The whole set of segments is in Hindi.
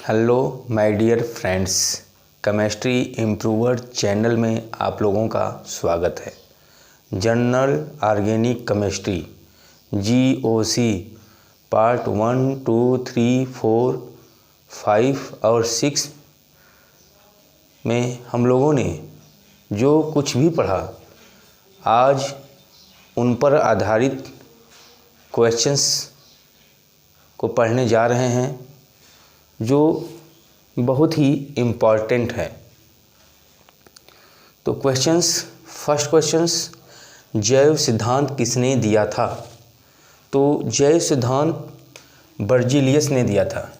Hello my dear friends, chemistry improver channel में आप लोगों का स्वागत है। General organic chemistry GOC part 1, 2, 3, 4, 5 और 6 में हम लोगों ने जो कुछ भी पढ़ा, आज उन पर आधारित क्वेश्चंस को पढ़ने जा रहे हैं जो बहुत ही इम्पॉर्टेंट है। तो फर्स्ट क्वेश्चंस, जैव सिद्धांत किसने दिया था? तो जैव सिद्धांत बर्जीलियस ने दिया था।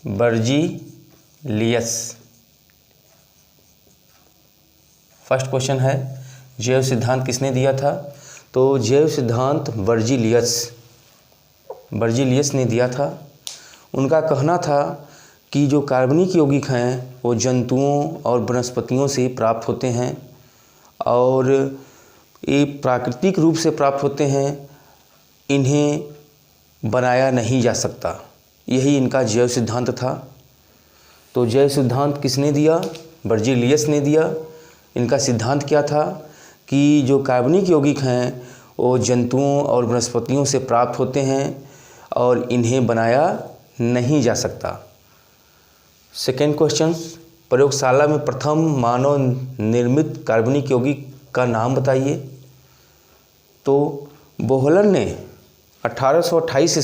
बर्जीलियस फर्स्ट क्वेश्चन है, जैव सिद्धांत किसने दिया था? तो जैव सिद्धांत बर्जीलियस ने दिया था। उनका कहना था कि जो कार्बनिक यौगिक हैं वो जंतुओं और वनस्पतियों से प्राप्त होते हैं और ये प्राकृतिक रूप से प्राप्त होते हैं, इन्हें बनाया नहीं जा सकता। यही इनका जैव सिद्धांत था। तो जैव सिद्धांत किसने दिया? बर्जीलियस ने दिया। इनका सिद्धांत क्या था कि जो कार्बनिक यौगिक हैं वो जंतुओं और वनस्पतियों से प्राप्त होते हैं और इन्हें बनाया नहीं जा सकता। सेकेंड क्वेश्चन, प्रयोगशाला में प्रथम मानव निर्मित कार्बनिक यौगिक का नाम बताइए। तो बोहलर ने 1828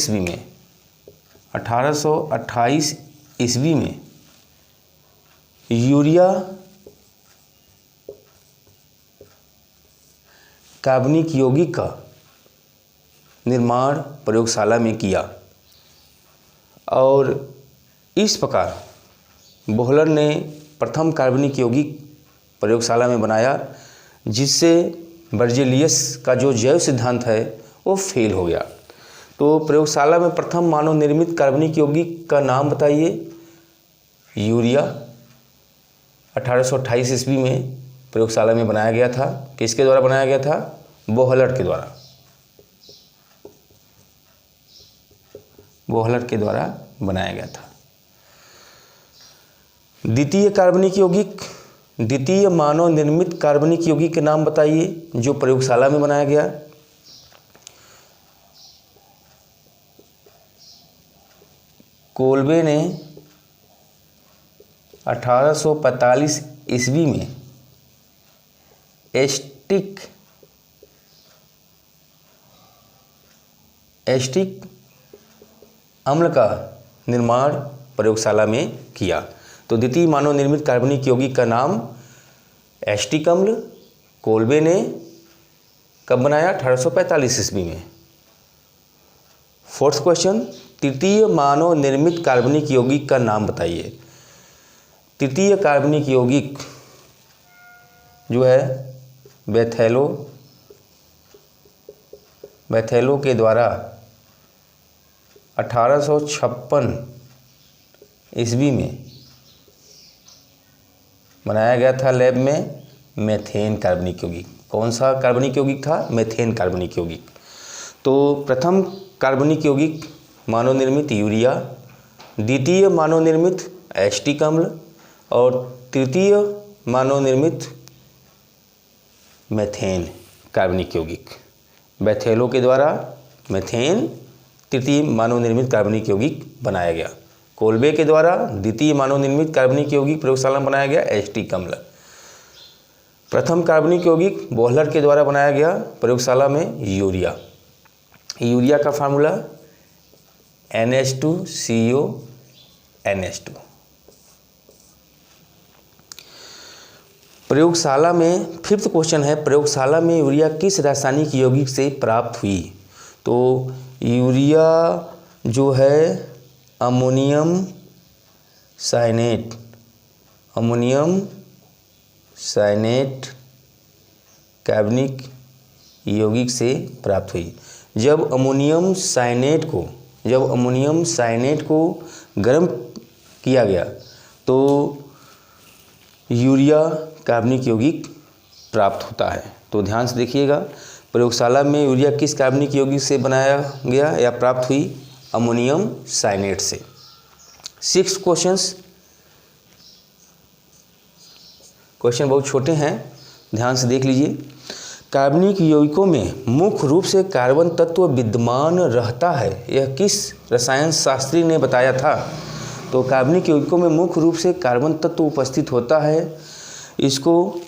ईस्वी में यूरिया कार्बनिक यौगिक का निर्माण प्रयोगशाला में किया और इस प्रकार बोहलर ने प्रथम कार्बनिक यौगिक प्रयोगशाला में बनाया, जिससे बर्जीलियस का जो जैव सिद्धांत है वो फेल हो गया। तो प्रयोगशाला में प्रथम मानव निर्मित कार्बनिक यौगिक का नाम बताइए। यूरिया 1828 ईस्वी में प्रयोगशाला में बनाया गया था। किसके द्वारा बनाया गया था? बोहलर के द्वारा। बोहलर के द्वारा बनाया गया था। द्वितीय मानव निर्मित कार्बनिक यौगिक के नाम बताइए जो प्रयोगशाला में बनाया गया। कोल्बे ने 1845 ईस्वी में एस्टिक अम्ल का निर्माण प्रयोगशाला में किया। तो द्वितीय मानव निर्मित कार्बनिक यौगिक का नाम एस्टिक अम्ल कोल्बे ने कब बनाया? 1845 ईस्वी में। फोर्थ क्वेश्चन, तृतीय मानव निर्मित कार्बनिक यौगिक का नाम बताइए। तृतीय कार्बनिक यौगिक जो है बेथेलो के द्वारा 1856 ईस्वी में बनाया गया था लैब में मेथेन कार्बनिक यौगिक। कौन सा कार्बनिक यौगिक था? मेथेन कार्बनिक यौगिक। तो प्रथम कार्बनिक यौगिक मानव निर्मित यूरिया, द्वितीय मानव निर्मित एस्टिक अम्ल और तृतीय मानव निर्मित मेथेन कार्बनिक यौगिक। बेथेलो के द्वारा मेथेन तृतीय मानव निर्मित कार्बनिक यौगिक बनाया गया। कोल्बे के द्वारा द्वितीय मानव निर्मित कार्बनिक यौगिक प्रयोगशाला में बनाया गया एस्टिक अम्ल। प्रथम कार्बनिक यौगिक बोहलर के द्वारा बनाया गया प्रयोगशाला में यूरिया का फार्मूला NH2CO NH2। प्रयोगशाला में फिफ्थ क्वेश्चन है, प्रयोगशाला में यूरिया किस रासायनिक यौगिक से प्राप्त हुई? तो यूरिया जो है अमोनियम साइनेट कार्बनिक यौगिक से प्राप्त हुई। जब अमोनियम साइनेट को गर्म किया गया तो यूरिया कार्बनिक यौगिक प्राप्त होता है। तो ध्यान से देखिएगा, प्रयोगशाला में यूरिया किस कार्बनिक यौगिक से बनाया गया या प्राप्त हुई? अमोनियम साइनेट से। 6 क्वेश्चंस, क्वेश्चन बहुत छोटे हैं, ध्यान से देख लीजिए। कार्बनिक यौगिकों में मुख्य रूप से कार्बन तत्व विद्यमान रहता है, यह किस रसायन शास्त्री ने बताया था? तो कार्बनिक यौगिकों में मुख्य रूप से कार्बन तत्व उपस्थित होता है, इसको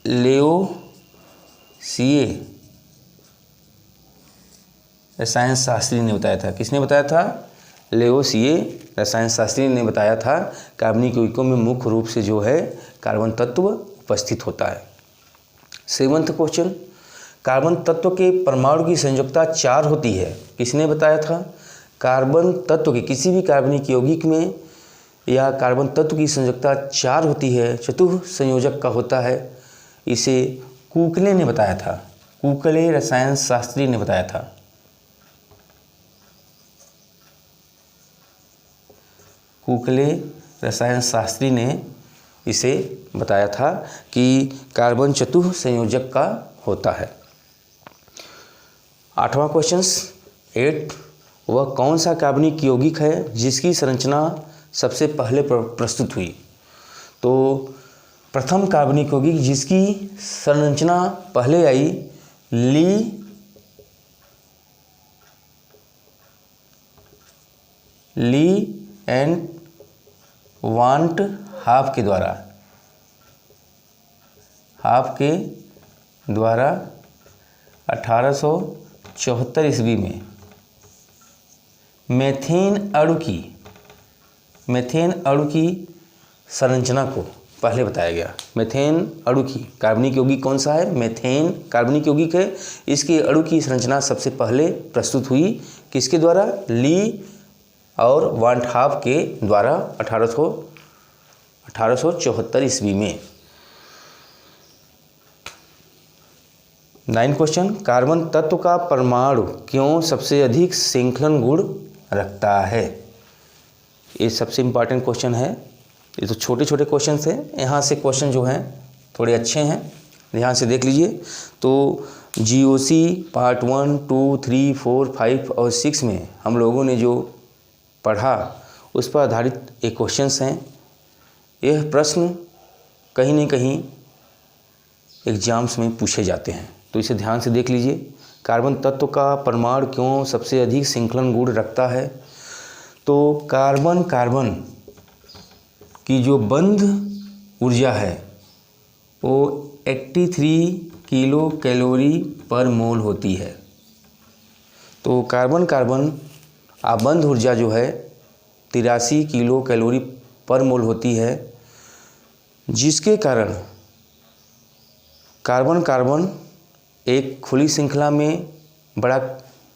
लेओसिए रसायन शास्त्री ने बताया था। किसने बताया था? लेओसिए रसायन शास्त्री ने बताया था कार्बनिक यौगिकों में मुख्य रूप से जो है कार्बन तत्व उपस्थित होता है। 7वां क्वेश्चन, कार्बन तत्व के परमाणु की संयोजकता 4 होती है, किसने बताया था? कार्बन तत्व के किसी भी कार्बनिक यौगिक में या कार्बन तत्व की संयोजकता 4 होती है, चतुः संयोजक का होता है, इसे कुकले ने बताया था। कुकले रसायन शास्त्री ने बताया था। कुकले रसायन शास्त्री ने इसे बताया था कि कार्बन चतुः संयोजक का होता है। 8वां क्वेश्चन 8, वह कौन सा कार्बनिक यौगिक है जिसकी संरचना सबसे पहले प्रस्तुत हुई? तो प्रथम कार्बनिक यौगिक जिसकी संरचना पहले आई ली एंड वांट हाफ के द्वारा 1874 ईस्वी में मेथेन अणु की संरचना को पहले बताया गया। मेथेन अणु की कार्बनिक यौगिक कौन सा है? मेथेन कार्बनिक यौगिक है। इसके अणु की संरचना सबसे पहले प्रस्तुत हुई किसके द्वारा? ली और वांट हाफ के द्वारा 1874 ईस्वी में। 9 क्वेश्चन, कार्बन तत्व का परमाणु क्यों सबसे अधिक श्रृंखलन गुण रखता है? ये सबसे इम्पॉर्टेंट क्वेश्चन है। ये तो छोटे छोटे क्वेश्चन हैं, यहाँ से क्वेश्चन जो हैं थोड़े अच्छे हैं, ध्यान से देख लीजिए। तो GOC पार्ट 1, 2, 3, 4, 5 और 6 में हम लोगों ने जो पढ़ा उस पर आधारित एक क्वेश्चंस हैं। यह प्रश्न कहीं न कहीं एग्जाम्स में पूछे जाते हैं, तो इसे ध्यान से देख लीजिए। कार्बन तत्व का परमाणु क्यों सबसे अधिक श्रृंखलन गुण रखता है? तो कार्बन की जो बंध ऊर्जा है वो 83 किलो कैलोरी पर मोल होती है। तो कार्बन आबंध ऊर्जा जो है 83 किलो कैलोरी पर मोल होती है, जिसके कारण कार्बन एक खुली श्रृंखला में बड़ा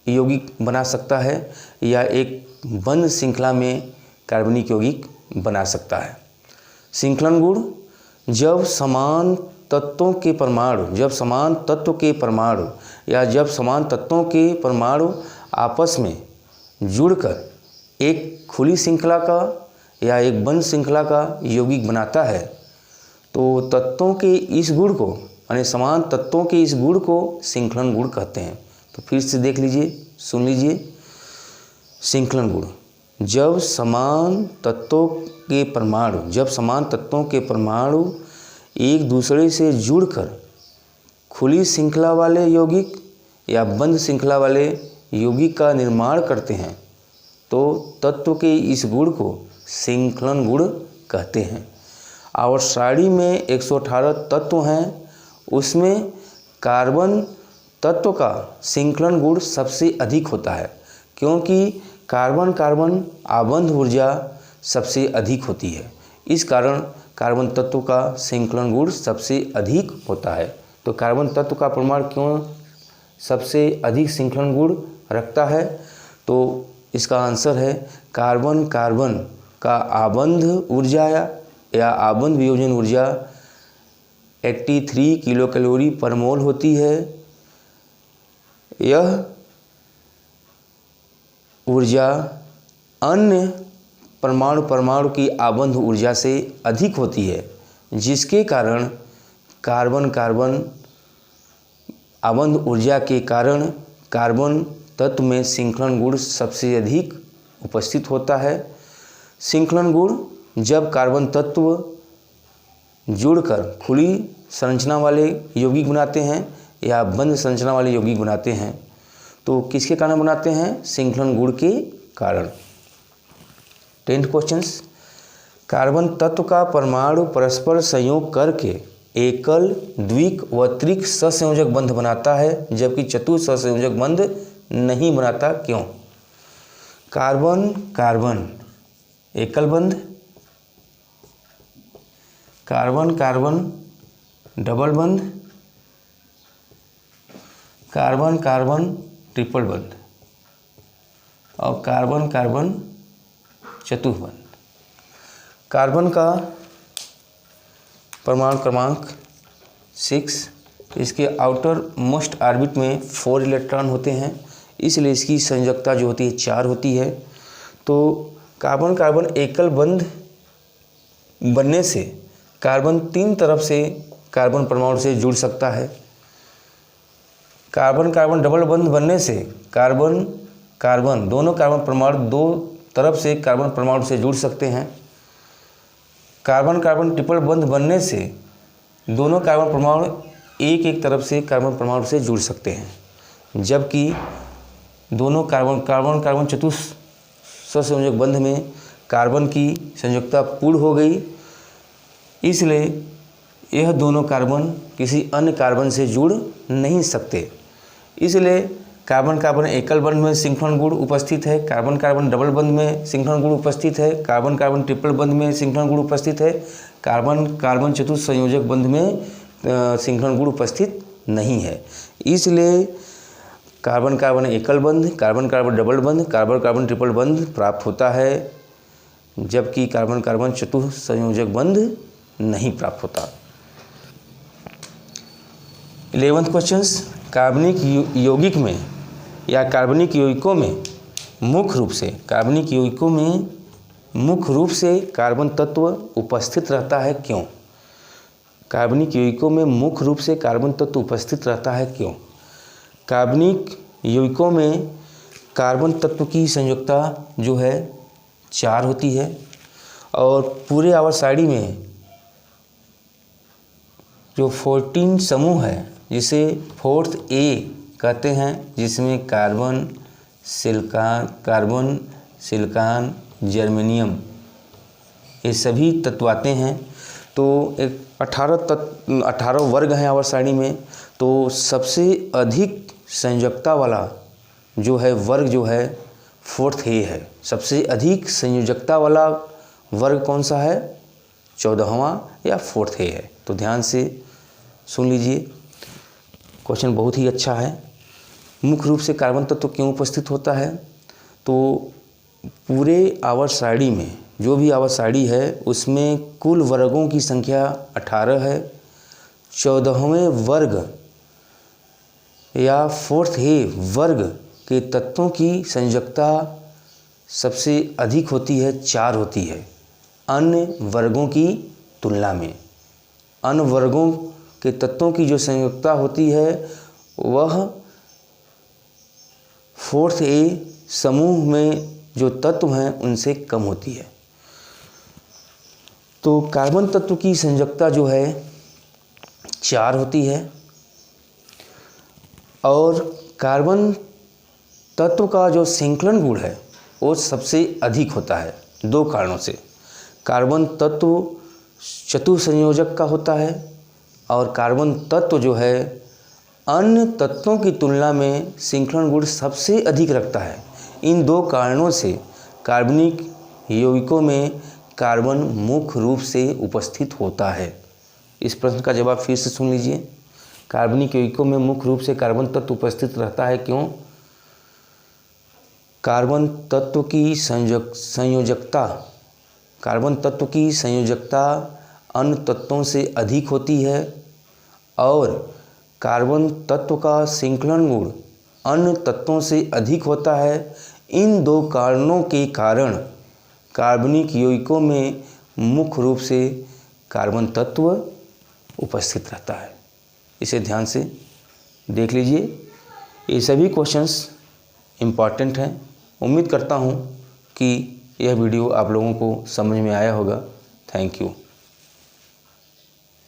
यौगिक बना सकता है या एक बंद श्रृंखला में कार्बनिक यौगिक बना सकता है। श्रृंखलन गुण, जब समान तत्वों के परमाणु आपस में जुड़कर एक खुली श्रृंखला का या एक बंद श्रृंखला का यौगिक बनाता है, तो तत्वों के इस गुण को यानी समान तत्वों के इस गुण को श्रृंखलन गुण कहते हैं। तो फिर से देख लीजिए, सुन लीजिए। श्रृंखलन गुण, जब समान तत्वों के परमाणु एक दूसरे से जुड़कर खुली श्रृंखला वाले यौगिक या बंद श्रृंखला वाले यौगिक का निर्माण करते हैं, तो तत्व के इस गुण को श्रृंखलन गुण कहते हैं। और सारणी में 118 तत्व हैं, उसमें कार्बन तत्व का श्रृंखलन गुण सबसे अधिक होता है, क्योंकि कार्बन आबंध ऊर्जा सबसे अधिक होती है। इस कारण कार्बन तत्व का श्रृंखलन गुण सबसे अधिक होता है। तो कार्बन तत्व का परमाणु क्यों सबसे अधिक श्रृंखलन गुण रखता है? तो इसका आंसर है कार्बन का आबंध ऊर्जा या आबंध वियोजन ऊर्जा 83 किलो कैलोरी पर मोल होती है। यह ऊर्जा अन्य परमाणु की आबंध ऊर्जा से अधिक होती है, जिसके कारण कार्बन आबंध ऊर्जा के कारण कार्बन तत्व में श्रृंखलन गुण सबसे अधिक उपस्थित होता है। सिंक्लन गुण जब कार्बन तत्व जुड़कर खुली संरचना वाले यौगिक बनाते हैं या बंद संरचना वाले यौगिक बनाते हैं तो किसके कारण बनाते हैं? सिंक्लन गुण के कारण। 10th क्वेश्चंस, कार्बन तत्व का परमाणु परस्पर संयोग करके एकल, द्विक व त्रिक सहसंयोजक बंध बनाता है जबकि चतुर सहसंयोजक बंध नहीं बनाता, क्यों? कार्बन कार्बन एकल बंध, कार्बन कार्बन डबल बंध, कार्बन कार्बन ट्रिपल बंध और कार्बन कार्बन चतुर्बंध। कार्बन का परमाणु क्रमांक 6, इसके आउटर मोस्ट ऑर्बिट में 4 इलेक्ट्रॉन होते हैं, इसलिए इसकी संयोजकता जो होती है 4 होती है। तो कार्बन कार्बन एकल बंध बनने से कार्बन 3 तरफ से कार्बन परमाणु से जुड़ सकता है। कार्बन कार्बन डबल बंध बनने से कार्बन कार्बन दोनों कार्बन परमाणु 2 तरफ से कार्बन परमाणु से जुड़ सकते हैं। कार्बन कार्बन ट्रिपल बंध बनने से दोनों कार्बन परमाणु एक एक तरफ से कार्बन परमाणु से जुड़ सकते हैं, जबकि दोनों कार्बन कार्बन कार्बन चतुर सहसंयोजक बंध में कार्बन की संयोजकता पूर्ण हो गई, इसलिए यह दोनों कार्बन किसी अन्य कार्बन से जुड़ नहीं सकते। इसलिए कार्बन कार्बन एकल बंध में सिंक्लन गुण उपस्थित है, कार्बन कार्बन डबल बंध में सिंक्लन गुण उपस्थित है, कार्बन कार्बन ट्रिपल बंध में सिंक्लन गुण उपस्थित है, कार्बन कार्बन चतुर संयोजक बंध में सिंक्लन गुण उपस्थित नहीं है। इसलिए कार्बन कार्बन एकल बंध, कार्बन कार्बन डबल बंध, कार्बन कार्बन ट्रिपल बंध प्राप्त होता है, जबकि कार्बन कार्बन चतुर संयोजक बंध नहीं प्राप्त होता। 11th क्वेश्चंस, कार्बनिक यौगिक में या कार्बनिक यौगिकों में मुख्य रूप से कार्बन तत्व उपस्थित रहता है, क्यों? कार्बनिक यौगिकों में मुख्य रूप से कार्बन तत्व उपस्थित रहता है, क्यों? कार्बनिक यौगिकों में कार्बन तत्व की संयोजकता जो है 4 होती है और पूरे आवर्त सारणी में जो 14 समूह है जिसे 4th A कहते हैं, जिसमें कार्बन सिलिकॉन जर्मेनियम ये सभी तत्व आते हैं। तो एक 18 वर्ग हैं आवर्त सारणी में, तो सबसे अधिक संयोजकता वाला जो है वर्ग जो है 4th A है। सबसे अधिक संयोजकता वाला वर्ग कौन सा है? 14वां या 4th A है। तो ध्यान से सुन लीजिए, क्वेश्चन बहुत ही अच्छा है। मुख्य रूप से कार्बन तत्व क्यों उपस्थित होता है? तो पूरे आवर्त सारणी में जो भी आवर्त सारणी है उसमें कुल वर्गों की संख्या 18 है। 14वें वर्ग या 4th A वर्ग के तत्वों की संयोजकता सबसे अधिक होती है, 4 होती है अन्य वर्गों की तुलना में। अन्य वर्गों के तत्वों की जो संयोजकता होती है वह 4th A समूह में जो तत्व हैं उनसे कम होती है। तो कार्बन तत्व की संयोजकता जो है 4 होती है और कार्बन तत्व का जो सिंक्लन गुण है वो सबसे अधिक होता है 2 कारणों से। कार्बन तत्व चतुर संयोजक का होता है और कार्बन तत्व जो है अन्य तत्वों की तुलना में सिंक्लन गुण सबसे अधिक रखता है। इन 2 कारणों से कार्बनिक यौगिकों में कार्बन मुख्य रूप से उपस्थित होता है। इस प्रश्न का जवाब फिर से सुन लीजिए। कार्बनिक यौगिकों में मुख्य रूप से कार्बन तत्व उपस्थित रहता है, क्यों? कार्बन तत्व की संयोजकता अन्य तत्वों से अधिक होती है और कार्बन तत्व का सिंक्लन गुण अन्य तत्वों से अधिक होता है। इन 2 कारणों के कारण कार्बनिक यौगिकों में मुख्य रूप से कार्बन तत्व उपस्थित रहता है। इसे ध्यान से देख लीजिए। ये सभी क्वेश्चंस इम्पॉर्टेंट हैं। उम्मीद करता हूँ कि यह वीडियो आप लोगों को समझ में आया होगा। Thank you.